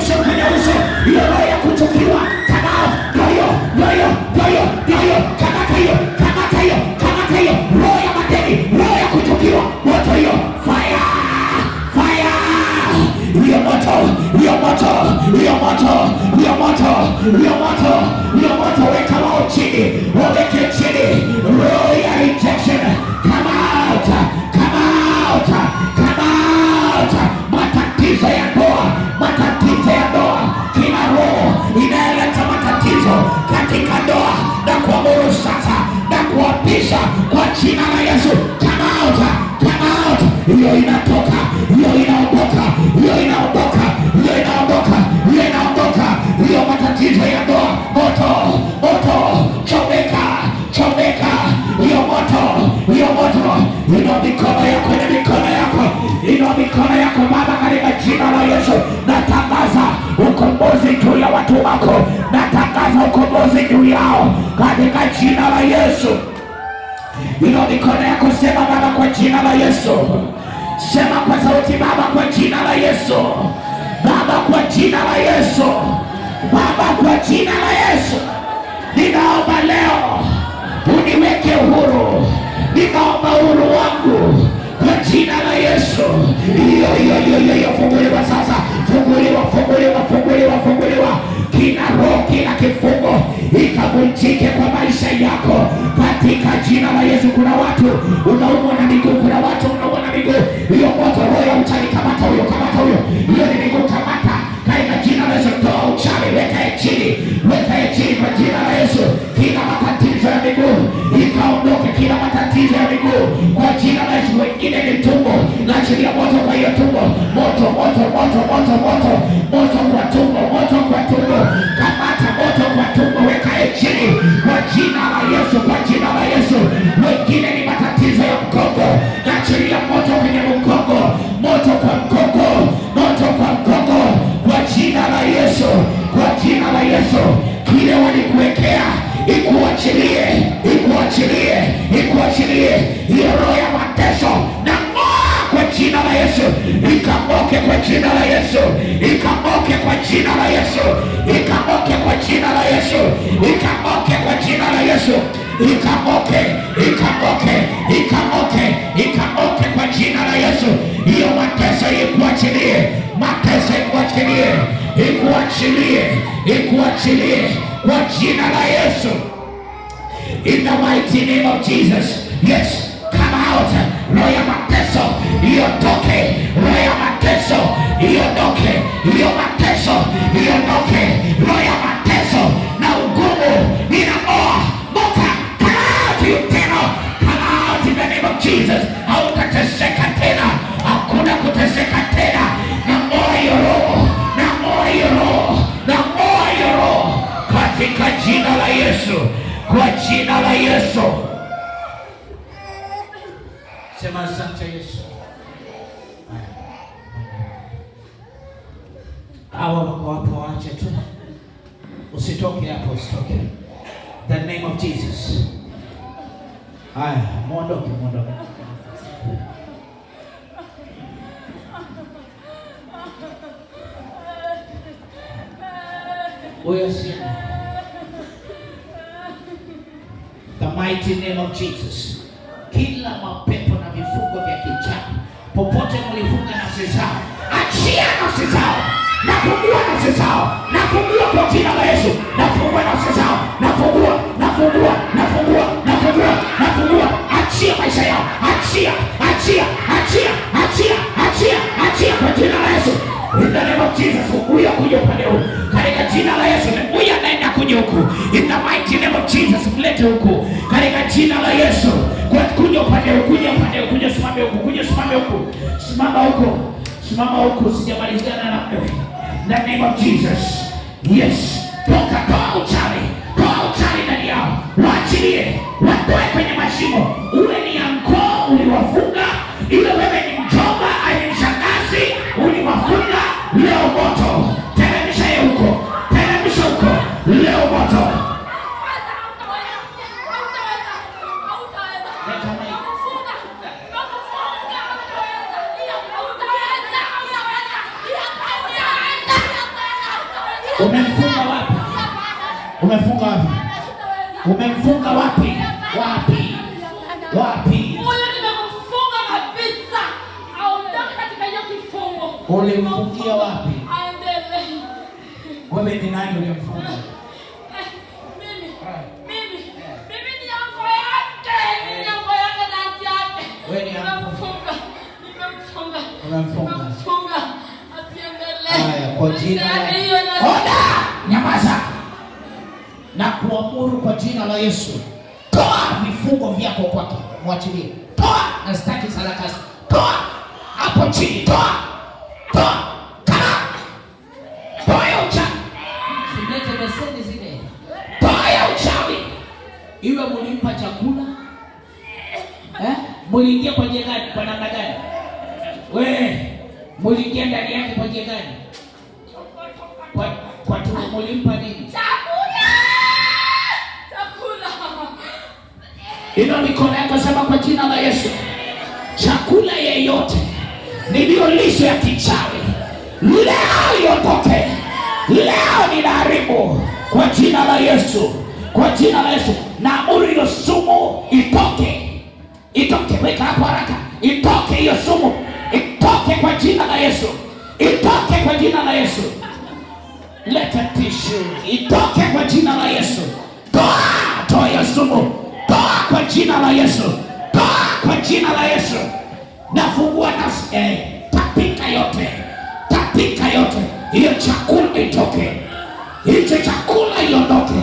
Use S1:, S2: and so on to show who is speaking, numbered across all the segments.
S1: uso, kwenye uso. Hiyo roho ya kuchukiwa, kamao, ndio, kamata hiyo, roho ya madeni, roho ya kuchukiwa, moto hiyo, fire. Hiyo moto, weka wao chini, waweke chini, roho ya rejection, come out. Matatizo ya ndoa, kila roho inayoleta matatizo katika ndoa, na kuamuru sasa, na kuapisha kwa jina la Yesu, come out. Hiyo inatoka, hiyo inaondoka. Hiyo matatizo ya ndoa, moto, chomeka. Hiyo moto, ina mikono yako Baba, katika jina la Yesu. Natangaza ukombozi juu ya watu wako, natangaza ukombozi juu yao katika jina la Yesu. Ina mikono yako, sema Baba, kwa jina la Yesu. Sema kwa sauti, Baba, kwa jina la Yesu. Baba, kwa jina la Yesu. Ninaomba leo uniweke uhuru. Ninaomba uhuru wangu kwa jina la Yesu. Hiyo funguliwa sasa. Funguliwa. Kila roho, kila kifungo ikavunjike kwa maisha yako katika jina la Yesu. Kuna watu unaumwa na miguu, hiyo moto, roho ya uchawi, kamata huyo. Hiyo ni miguu, kamata katika jina la Yesu. Toa uchawi, weka chini kwa jina la Yesu. Kila matatizo ya miguu ikaondoke, kwa jina la Yesu. Wengine ni tumbo, naachilia moto kwa hiyo tumbo, moto kwa tumbo, kamata moto kwa tumbo, weka chini kwa jina la Yesu. Wengine ni matatizo ya mgongo, naachilia moto kwenye mgongo, moto kwa mgongo, kwa jina la Yesu. Kile walikuwekea ikuachilie. Hiyo roho ya mateso na kwa jina la Yesu, ikamoke kwa jina la Yesu. Ikamoke kwa jina la Yesu. Hiyo mateso ikuachilie kwa jina la Yesu. In the mighty name of Jesus. Yes, come out. Roho ya mateso iondoke, roho ya mateso na ugumu, ninaoa moka, come out in the name of Jesus. Hautateseka tena, hakuna kuteseka tena. Naoa hiyo roho katika jina la Yesu. Kwa jina la Yesu. Sema asante Yesu. Hawa wako hapo, waache tu. Usitoke hapo. The name of Jesus. Haya, muondoke. The mighty name of Jesus. Kila mapepo na vifungo vya kichawi popote mlifunga nafsi zao, achia nafsi zao, nafungua nafsi zao, nafungua kwa jina la Yesu. Nafungua nafsi zao, nafungua. Achia maisha yao, achia kwa jina la Yesu. In the name of Jesus, huyo kuja upande huu katika jina la Yesu. Huyo anaenda kuja huku. In the mighty name of Jesus, mlete huku katika jina la Yesu. Kwa kuja upande huu, kuja simama huku, sijamalizana na wewe. In the name of Jesus. Yes. Toa uchawi ndani yao. Waachilie, watoe kwenye mashimo. Uwe ni anko uliwafunga, ile wewe ni mjomba, ni shangazi uliwafunga, leo moto. Teremsha huko. Leo moto. Umemfunga wapi? Umemfunga wapi? Umemfunga wapi? Wapi? Wapi?
S2: Huyo nimemfunga kabisa. Aondoke katika hiyo kifungo.
S1: Ulimfungia wapi?
S2: Aendelee.
S1: Wewe ni nani ulimfunga?
S2: Mimi ni yango yake. Mimi ni yango yake na anti yake.
S1: Wewe ni
S2: nimemfunga.
S1: Umemfunga.
S2: Asiendelee.
S1: Haya, kwa jina la Oda, nyamaza. Na kuamuru kwa jina la Yesu. Toa vifungo vyako kwake. Mwachilie. Toa, na sitaki sarakasi. Toa hapo chini. Toa. Toa. Toa ya uchawi. Silete meseni zile. Toa ya uchawi. Iwe mulimpa chakula. Muliingia kwa njia gani? Kwa namna gani? Wewe muliingia ndani yake kwa njia gani? Kwa tu mulimpa nini?
S2: Chakula.
S1: Ina mikono yako, sema kwa jina la Yesu. Chakula yeyote niliyolisha ya kichawi leo iondoke. Leo ninaharibu kwa jina la Yesu. Kwa jina la Yesu. Na amuru hiyo sumu itoke. Itoke, weka hapo haraka. Itoke hiyo sumu. Itoke kwa jina la Yesu. Itoke kwa jina la Yesu. Leta tissue. Itoke kwa jina la Yesu. Toa, toa hiyo sumu. Toa kwa jina la Yesu. Toa kwa jina la Yesu. Nafungua nafsi. Tapika yote. Tapika yote. Hiyo chakula itoke. Hicho chakula iondoke.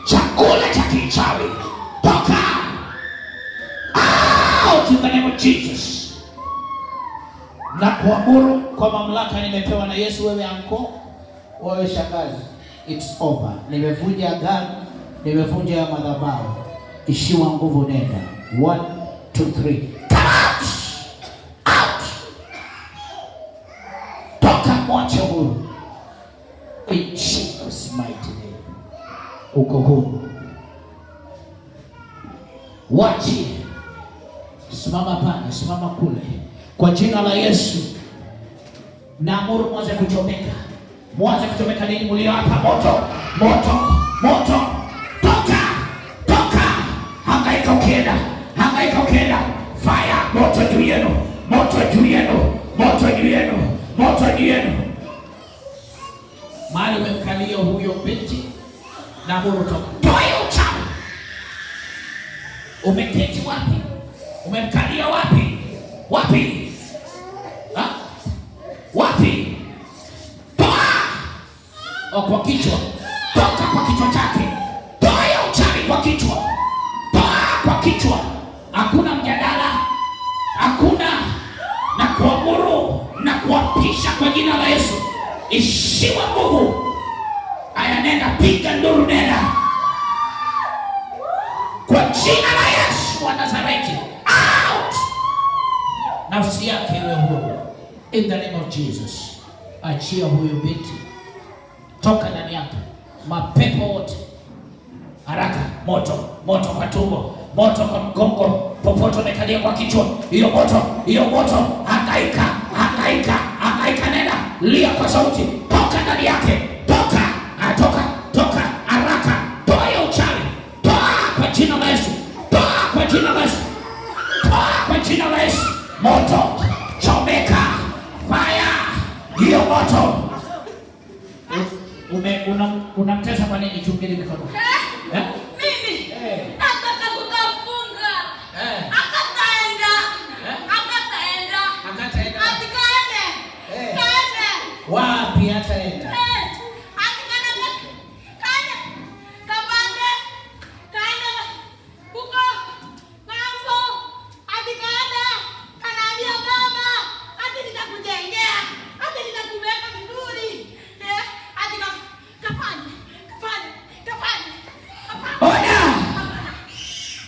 S1: Chakula cha kichawi. Toka. Out in the name of Jesus. Na kuamuru kwa mamlaka nimepewa na Yesu. Wewe anko, wewe shangazi, it's over. Nimevunja agano, nimevunja ya madhabahu. Ishiwa nguvu, nenda. 1 2 3. Come out. Out. Toka, mwache huru. In Jesus mighty name. Uko huru. Wachi. Simama pale, simama kule. Kwa jina la Yesu. Naamuru mwanze kuchomeka. Mwanze kuchomeka nini mlio hapa? Moto. Moto. Moto. Toka. Toka. Hangaika ukienda. Hangaika ukienda. Fire. Moto juu yenu. Moto juu yenu. Moto juu yenu. Moto juu yenu. Mahali umemkalia huyo binti. Naamuru toka. Toa uchawi. Umeketi wapi? Umemkalia wapi? Wapi? Ha? Wapi? Toa! Kwa kichwa. Toka kwa kichwa chake. Toa ya uchawi kwa kichwa. Toa kwa kichwa. Hakuna mjadala. Hakuna. Na kuamuru na kuapisha kwa jina la Yesu. Ishiwa nguvu. Aya, nenda, piga nduru, nenda. Kwa jina la Yesu wa Nazareti. Out! Nafsi yake iwe huru. In the name of Jesus. Achia huyo binti. Toka ndani yake. Mapepo wote. Haraka. Moto. Moto kwa tumbo. Moto kwa mgongo. Popote umekalia kwa kichwa. Hiyo moto. Hiyo moto. Hangaika. Hangaika. Hangaika, nenda. Lia kwa sauti. Toka ndani yake. Toka. Atoka. Toka. Haraka. Toa hiyo uchawi. Toa kwa jina la Yesu. Toa kwa jina la Yesu. Toa kwa jina la Yesu. Moto. Chomeka. Fire. Hiyo moto. Unamtesa kwa nini? Chungeni mikono.
S2: Mimi nataka kukafunga. Akataenda. Atikaende. Kaende.
S1: Wapi ataenda?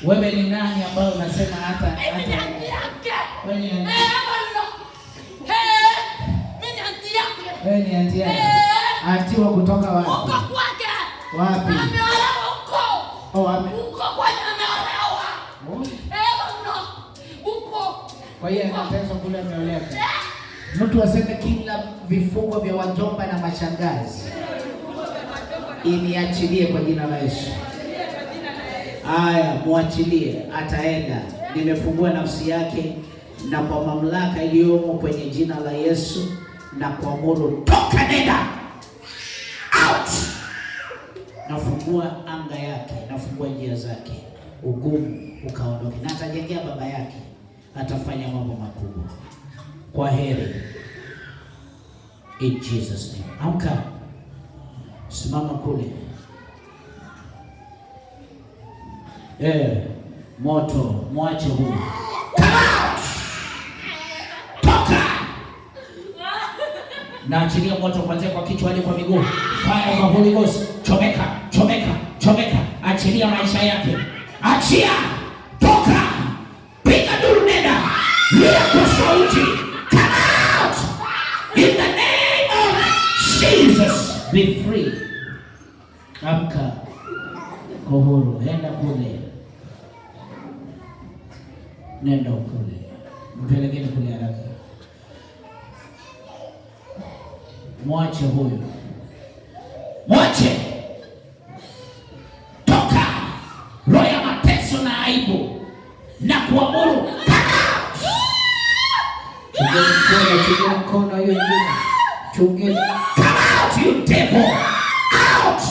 S1: Wewe ni nani ambao unasema hata
S2: Wewe ni anti yake.
S1: Wewe ni anti.
S2: Mimi ni anti yake.
S1: Wewe ni anti yake. Anti wa kutoka wapi?
S2: Uko kwake.
S1: Wapi?
S2: Ameolewa huko. Uko kwake, ameolewa. Uko.
S1: Kwa hiyo anateswa kule, ameolewa. Mtu aseme kila vifungo vya wajomba na mashangazi
S3: Iniachilie kwa jina la Yesu. Aya, muachilie, ataenda. Nimefungua nafsi yake na kwa mamlaka iliyomo kwenye jina la Yesu na kuamuru toka, nenda out. Nafungua anga yake, nafungua njia zake, ugumu ukaondoke, na atajengea baba yake, atafanya mambo makubwa. Kwa heri in Jesus name. Amka, simama kule. Moto, mwache huyu. Toka. Na achilia moto kuanzia kwa kichwa hadi kwa miguu. Fire of the Holy Ghost. Chomeka, chomeka, chomeka. Achilia maisha yake. Achia. Toka. Piga duru, nenda. Lia kwa sauti. Come out. In the name of Jesus. Be free. Amka. Kohoro, enda kule. Nenda kule. Mpelekeni kule haraka. Mwache huyu. Mwache. Toka. Roho ya mateso na aibu na kuamuru. Chungeni mkono hiyo ingine. Chungeni. Come out, you devil. Out.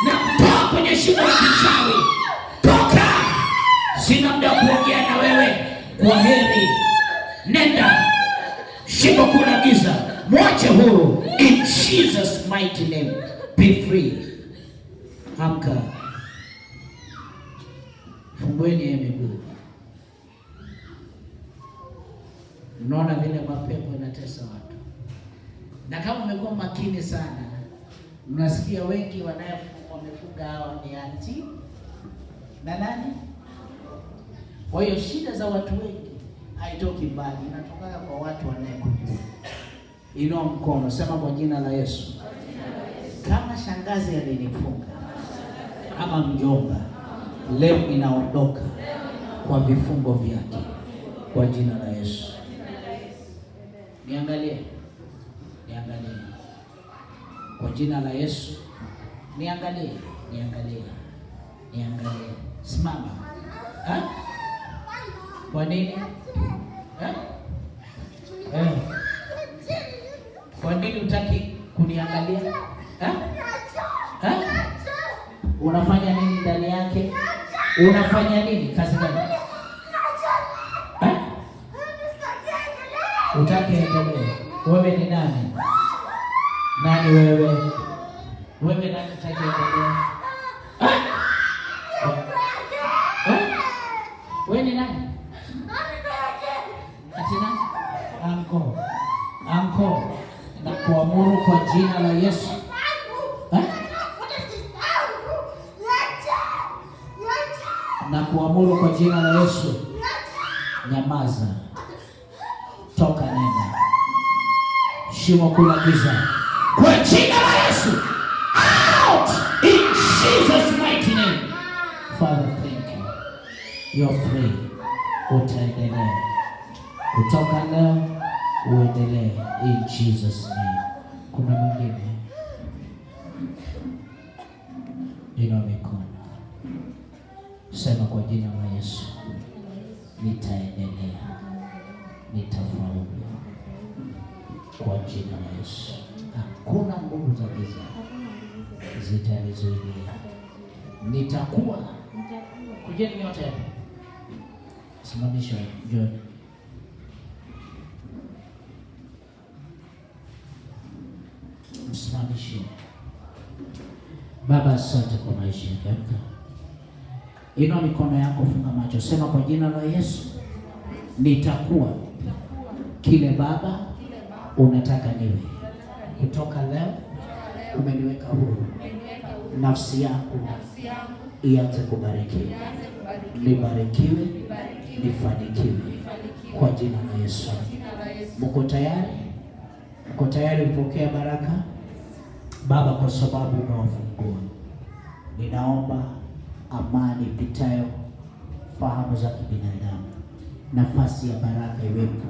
S3: Na kutoka kwenye shimo la kichawi. Toka. Sina muda kuongea na wewe. Kwa heri. Nenda. Shimo kuna giza. Mwache huru. In Jesus mighty name. Be free. Amka. Fungueni ya miguu. Unaona vile mapepo yanatesa watu. Na kama umekuwa makini sana, mnasikia wengi wamefunga hawa ni anti na nani? Kwa hiyo shida za watu wengi haitoki mbali, inatoka kwa watu wanayekujua. Inua mkono, sema kwa jina la Yesu. Kama shangazi alinifunga ama mjomba, leo inaondoka kwa vifungo vyake kwa jina la Yesu. Niangalie. Niangalie. Kwa jina la Yesu. Niangalie. Niangalie. Niangalie. Simama. Ha? Kwa nini? Ha? Kwa nini utaki kuniangalia? Ha? Ha? Unafanya nini ndani yake? Unafanya nini? Kazi gani? Ha? Utaki endelee. Wewe ni nani? Nani wewe? Wewe nani utaki endelee? Wewe ni nani? Atina? Anko. Na kuamuru kwa jina la Yesu. Na kuamuru kwa jina la Yesu. Nyamaza. Toka, nenda. Shimo kula giza. Kwa jina la Yesu. Out in Jesus mighty name. Father, thank you. You're free. Utaendelea. Kutoka leo uendelee in Jesus name. Kuna mwingine? Inua mikono. Sema kwa jina la Yesu. Nitaendelea. Nitafaulu. Kwa jina la Yesu. Hakuna nguvu za giza zitanizuia. Nitakuwa. Kujeni nyote hapo. Simamisha njoo. Msimamishe. Baba, asante kwa maisha yako. Inua mikono yako, funga macho. Sema kwa jina la Yesu. Nitakuwa kile Baba unataka niwe. Kutoka leo umeniweka huru. Nafsi yangu ianze kubarikiwa. Nibarikiwe, nifanikiwe kwa jina la Yesu. Mko tayari? Mko tayari kupokea baraka? Baba, kwa sababu umewafungua, ninaomba amani ipitayo fahamu za kibinadamu, nafasi ya baraka iwepo,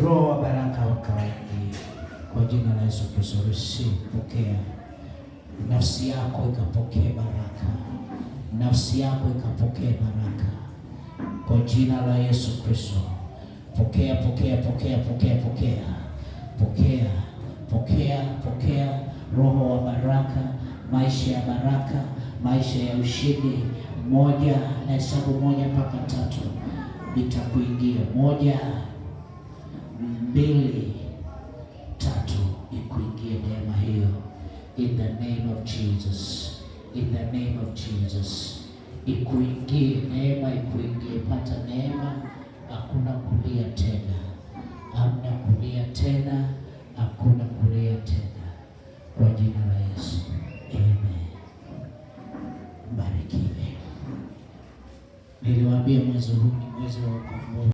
S3: roho wa baraka wakawaingie kwa jina la Yesu Kristo. Pokea nafsi yako ikapokee baraka, nafsi yako ikapokee baraka kwa jina la Yesu Kristo. Pokea, pokea, pokea, pokea, pokea, pokea, pokea, pokea roho wa baraka, maisha ya baraka, maisha ya ushindi. Moja, na hesabu 1 mpaka 3 itakuingia. 1, 2, 3 ikuingie neema hiyo. In the name of Jesus, in the name of Jesus, ikuingie neema, ikuingie. Pata neema, hakuna kulia tena, hamna kulia tena, hakuna kulia tena, kwa jina la Yesu, amen. Barikiwe. Niliwaambia mwezi huu ni mwezi wa